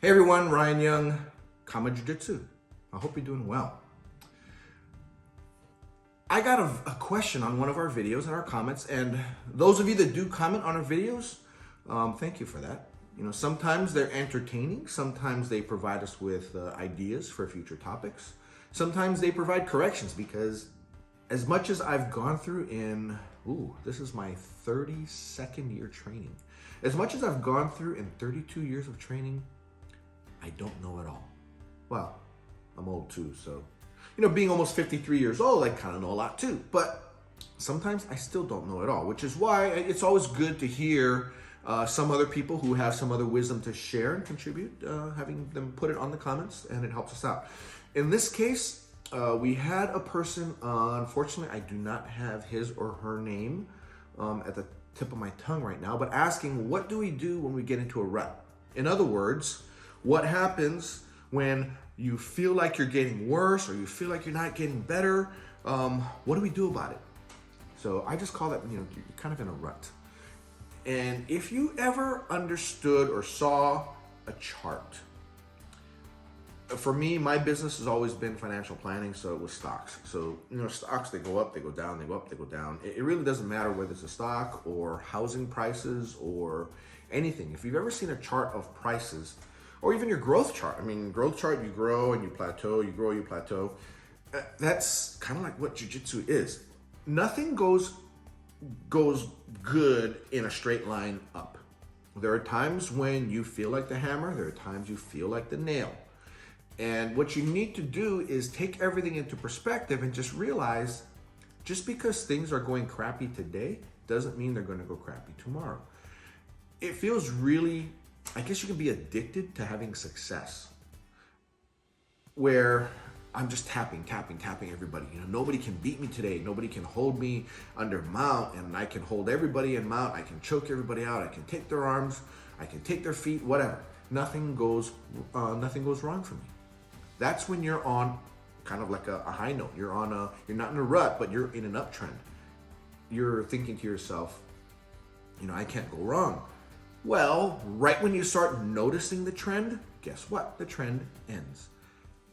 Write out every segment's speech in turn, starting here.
Hey everyone, Ryan Young, KAATARO Jiu-Jitsu. I hope you're doing well. I got a question on one of our videos in our comments, and those of you that do comment on our videos, thank you for that. You know, sometimes they're entertaining, sometimes they provide us with ideas for future topics. Sometimes they provide corrections, because as much as I've gone through in, this is my 32nd year training. As much as I've gone through in 32 years of training, I don't know it all. Well, I'm old too, so, you know, being almost 53 years old, I kind of know a lot too. But sometimes I still don't know it all, which is why it's always good to hear some other people who have some other wisdom to share and contribute, having them put it on the comments, and it helps us out. In this case, we had a person, unfortunately, I do not have his or her name at the tip of my tongue right now, but asking, what do we do when we get into a rut? In other words, what happens when you feel like you're getting worse or you feel like you're not getting better? What do we do about it? So I just call that, you know, you're kind of in a rut. And if you ever understood or saw a chart, for me, my business has always been financial planning, so it was stocks. So, you know, stocks, they go up, they go down, they go up, they go down. It really doesn't matter whether it's a stock or housing prices or anything. If you've ever seen a chart of prices, or even your growth chart. I mean, growth chart, you grow and you plateau, you grow, you plateau. That's kind of like what jiu-jitsu is. Nothing goes good in a straight line up. There are times when you feel like the hammer, there are times you feel like the nail. And what you need to do is take everything into perspective and just realize, just because things are going crappy today doesn't mean they're going to go crappy tomorrow. It feels really, I guess you can be addicted to having success, where I'm just tapping everybody. You know, nobody can beat me today. Nobody can hold me under mount, and I can hold everybody in mount. I can choke everybody out. I can take their arms. I can take their feet, whatever. Nothing goes wrong for me. That's when you're on kind of like a high note. You're not in a rut, but you're in an uptrend. You're thinking to yourself, you know, I can't go wrong. Well, right when you start noticing the trend, guess what? The trend ends.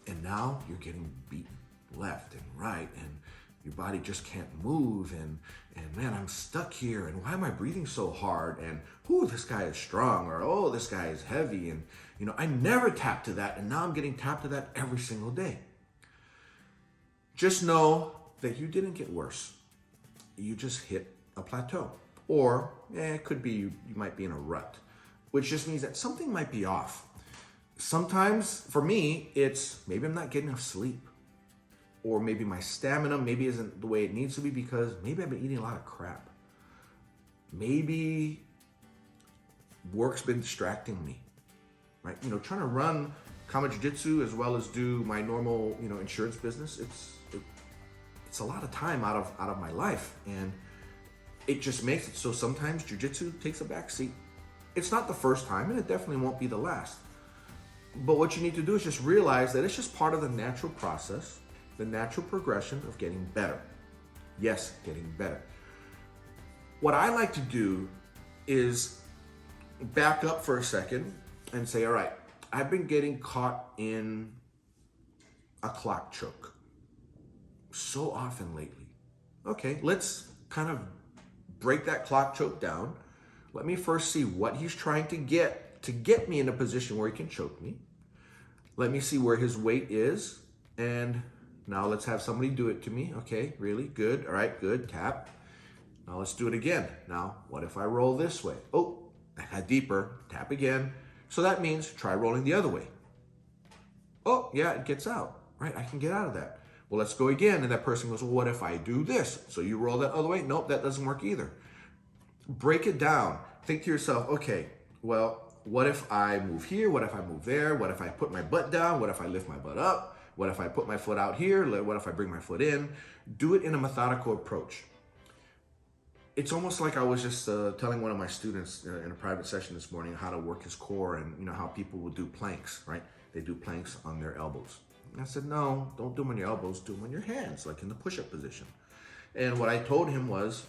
And now you're getting beaten left and right, and your body just can't move, and man, I'm stuck here, and why am I breathing so hard? And this guy is strong, or this guy is heavy, and you know, I never tapped to that, and now I'm getting tapped to that every single day. Just know that you didn't get worse. You just hit a plateau. Or it could be you might be in a rut, which just means that something might be off. Sometimes, for me, it's maybe I'm not getting enough sleep. Or maybe my stamina maybe isn't the way it needs to be, because maybe I've been eating a lot of crap. Maybe work's been distracting me, right? You know, trying to run KAATARO Jiu-Jitsu as well as do my normal, you know, insurance business, it's a lot of time out of my life, and it just makes it so sometimes jiu-jitsu takes a back seat. It's not the first time, and it definitely won't be the last. But what you need to do is just realize that it's just part of the natural process, the natural progression of getting better. Yes, getting better. What I like to do is back up for a second and say, all right, I've been getting caught in a clock choke so often lately. Okay, let's kind of break that clock choke down. Let me first see what he's trying to get me in a position where he can choke me. Let me see where his weight is. And now let's have somebody do it to me. Okay, really good. All right, good. Tap. Now let's do it again. Now, what if I roll this way? Oh, I had deeper. Tap again. So that means try rolling the other way. Oh, yeah, it gets out. Right, I can get out of that. Well, let's go again. And that person goes, well, what if I do this? So you roll that other way. Nope, that doesn't work either. Break it down. Think to yourself, okay, well, what if I move here? What if I move there? What if I put my butt down? What if I lift my butt up? What if I put my foot out here? What if I bring my foot in? Do it in a methodical approach. It's almost like I was just telling one of my students in a private session this morning how to work his core, and you know how people will do planks, right? They do planks on their elbows. And I said, no, don't do them on your elbows, do them on your hands, like in the push-up position. And what I told him was,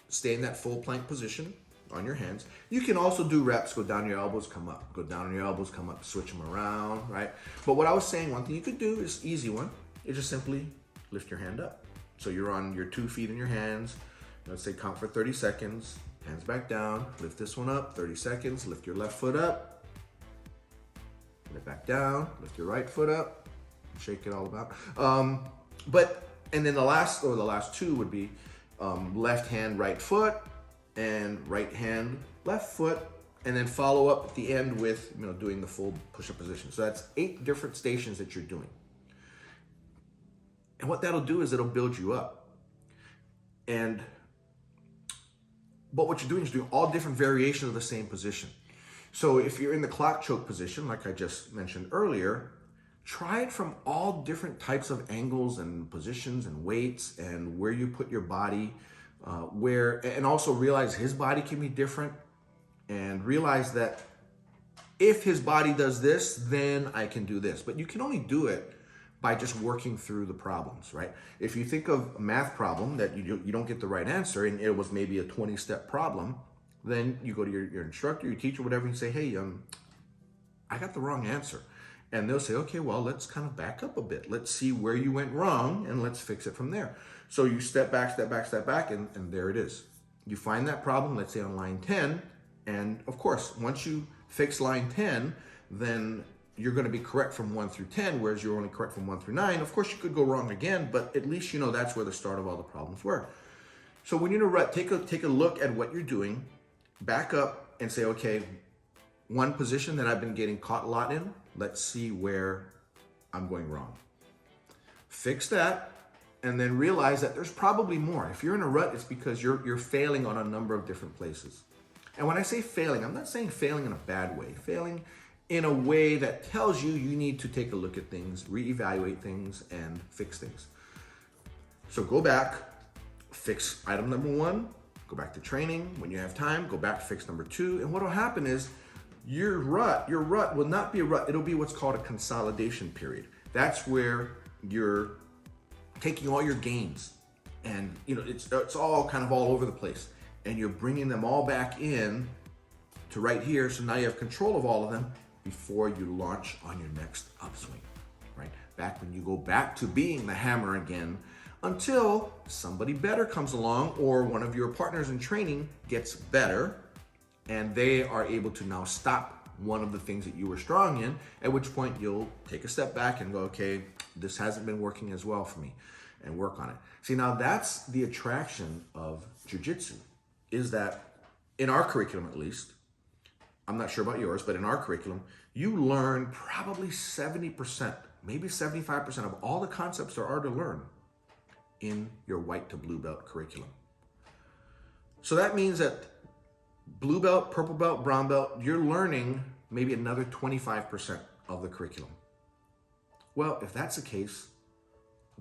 stay in that full plank position, on your hands. You can also do reps, go down your elbows, come up, go down on your elbows, come up, switch them around, right? But what I was saying, one thing you could do is easy one, is just simply lift your hand up. So you're on your 2 feet in your hands. Let's say count for 30 seconds, hands back down, lift this one up, 30 seconds, lift your left foot up, lift back down, lift your right foot up, shake it all about. And then the last two would be left hand, right foot, and right hand, left foot, and then follow up at the end with doing the full push-up position. So that's 8 different stations that you're doing. And what that'll do is it'll build you up. But what you're doing is doing all different variations of the same position. So if you're in the clock choke position, like I just mentioned earlier, try it from all different types of angles and positions and weights and where you put your body, and also realize his body can be different, and realize that if his body does this, then I can do this. But you can only do it by just working through the problems, right? If you think of a math problem that you don't get the right answer and it was maybe a 20-step problem, then you go to your instructor, your teacher, whatever, and say, hey, I got the wrong answer. And they'll say, okay, well, let's kind of back up a bit. Let's see where you went wrong and let's fix it from there. So you step back, and there it is. You find that problem, let's say on line 10, and of course, once you fix line 10, then you're going to be correct from 1 through 10, whereas you're only correct from 1 through 9. Of course, you could go wrong again, but at least you know that's where the start of all the problems were. So when you're in a rut, take a look at what you're doing, back up and say, okay, one position that I've been getting caught a lot in, let's see where I'm going wrong. Fix that, and then realize that there's probably more. If you're in a rut, it's because you're failing on a number of different places. And when I say failing, I'm not saying failing in a bad way. Failing in a way that tells you need to take a look at things, reevaluate things, and fix things. So go back, fix item number 1, go back to training. When you have time, go back, fix number 2. And what will happen is your rut will not be a rut. It'll be what's called a consolidation period. That's where you're taking all your gains and it's all kind of all over the place. And you're bringing them all back in to right here. So now you have control of all of them before you launch on your next upswing, right? Back when you go back to being the hammer again, until somebody better comes along or one of your partners in training gets better and they are able to now stop one of the things that you were strong in, at which point you'll take a step back and go, okay, this hasn't been working as well for me, and work on it. See, now that's the attraction of Jiu-Jitsu, is that in our curriculum at least, I'm not sure about yours, but in our curriculum, you learn probably 70%, maybe 75% of all the concepts there are to learn in your white to blue belt curriculum. So that means that blue belt, purple belt, brown belt, you're learning maybe another 25% of the curriculum. Well, if that's the case,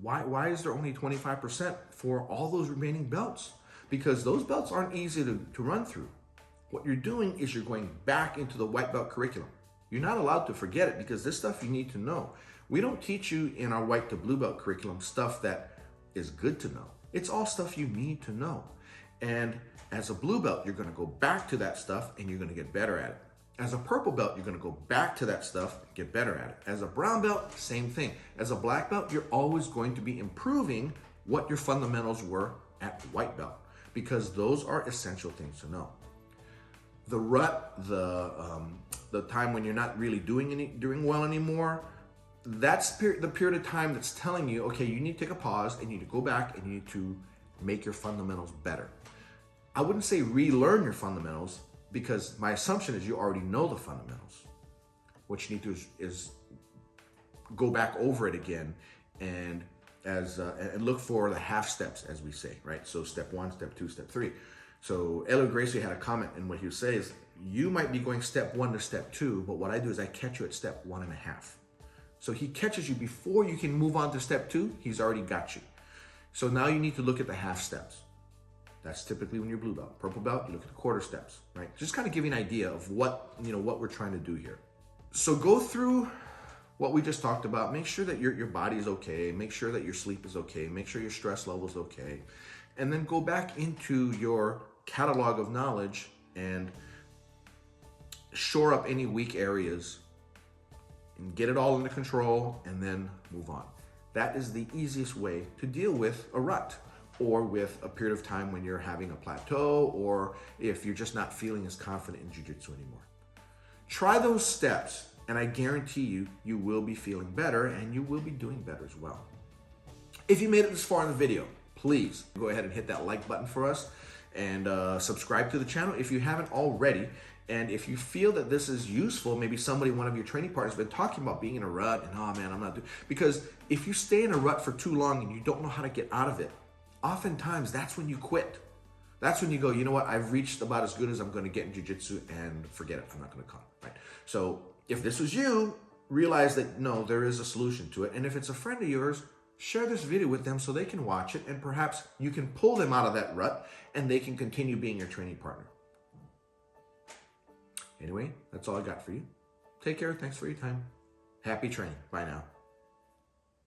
why is there only 25% for all those remaining belts? Because those belts aren't easy to run through. What you're doing is you're going back into the white belt curriculum. You're not allowed to forget it because this stuff you need to know. We don't teach you in our white to blue belt curriculum stuff that is good to know. It's all stuff you need to know. And as a blue belt, you're gonna go back to that stuff and you're gonna get better at it. As a purple belt, you're gonna go back to that stuff, get better at it. As a brown belt, same thing. As a black belt, you're always going to be improving what your fundamentals were at white belt, because those are essential things to know. The rut, the time when you're not really doing well anymore, that's the period of time that's telling you, okay, you need to take a pause and you need to go back and you need to make your fundamentals better. I wouldn't say relearn your fundamentals, because my assumption is you already know the fundamentals. What you need to do is go back over it again and look for the half steps, as we say, right? So step 1, step 2, step 3. So Elio Gracie had a comment, and what he would say is, you might be going step 1 to step 2, but what I do is I catch you at step 1.5. So he catches you before you can move on to step 2, he's already got you. So now you need to look at the half steps. That's typically when you're blue belt. Purple belt, you look at the quarter steps, right? Just kind of give you an idea of what we're trying to do here. So go through what we just talked about. Make sure that your body is okay. Make sure that your sleep is okay. Make sure your stress level is okay. And then go back into your catalog of knowledge and shore up any weak areas and get it all under control and then move on. That is the easiest way to deal with a rut or with a period of time when you're having a plateau or if you're just not feeling as confident in jiu-jitsu anymore. Try those steps and I guarantee you, you will be feeling better and you will be doing better as well. If you made it this far in the video, please go ahead and hit that like button for us and subscribe to the channel if you haven't already. And if you feel that this is useful, maybe somebody, one of your training partners, has been talking about being in a rut and, oh man, I'm not doing, because if you stay in a rut for too long and you don't know how to get out of it, oftentimes that's when you quit. That's when you go, you know what, I've reached about as good as I'm going to get in jiu-jitsu and forget it, I'm not going to come, right? So if this was you, realize that no, there is a solution to it. And if it's a friend of yours, share this video with them so they can watch it and perhaps you can pull them out of that rut and they can continue being your training partner. Anyway, that's all I got for you. Take care. Thanks for your time. Happy training. Bye now.